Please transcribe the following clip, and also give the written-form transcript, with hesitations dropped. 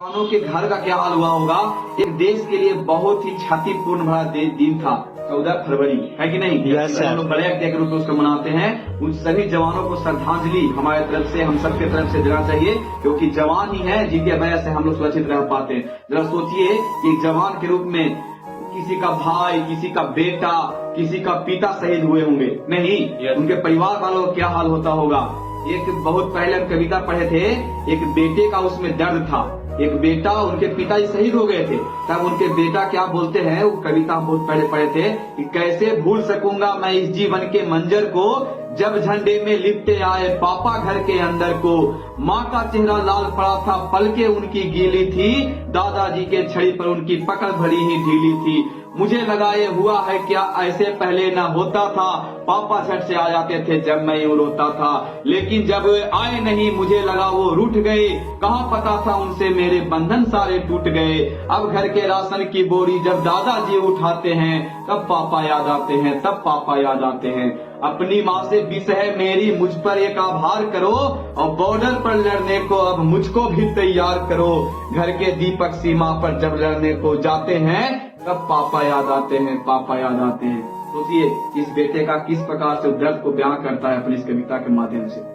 किसानों के घर का क्या हाल हुआ होगा। एक देश के लिए बहुत ही क्षतिपूर्ण भरा दिन था 14 फरवरी, है कि नहीं। हम लोग बड़े अत्यय के रूप में उसको मनाते हैं। उन सभी जवानों को श्रद्धांजलि हमारे तरफ से, हम सबके तरफ से देना चाहिए, क्योंकि जवान ही है जिनके वजह से हम लोग सुरक्षित रह पाते हैं। जरा सोचिए कि जवान के रूप में किसी का भाई, किसी का बेटा, किसी का पिता शहीद हुए होंगे, नहीं, उनके परिवार वालों का क्या हाल होता होगा। एक बहुत पहले हम कविता पढ़े थे, एक बेटे का उसमें दर्द था। एक बेटा, उनके पिताजी शहीद हो गए थे, तब उनके बेटा क्या बोलते हैं, वो कविता हम बहुत पहले पढ़े थे कि कैसे भूल सकूंगा मैं इस जीवन के मंजर को, जब झंडे में लिपटे आए पापा घर के अंदर को। माँ का चेहरा लाल पड़ा था, पलके उनकी गीली थी, दादाजी के छड़ी पर उनकी पकड़ भरी ही ढीली थी। मुझे लगा ये हुआ है क्या, ऐसे पहले न होता था, पापा झट से आ जाते थे जब मैं यूं रोता था, लेकिन जब आए नहीं मुझे लगा वो रूठ गए, कहाँ पता था उनसे मेरे बंधन सारे टूट गए। अब घर के राशन की बोरी जब दादाजी उठाते हैं, तब पापा याद आते हैं, तब पापा याद आते हैं। अपनी माँ से विष है मेरी, मुझ पर एक आभार करो, और बॉर्डर पर लड़ने को अब मुझको भी तैयार करो। घर के दीपक सीमा पर जब लड़ने को जाते हैं, तब पापा याद आते हैं, पापा याद आते हैं। सोचिए इस बेटे का किस प्रकार से दर्द को बयां करता है अपनी इस कविता के माध्यम से।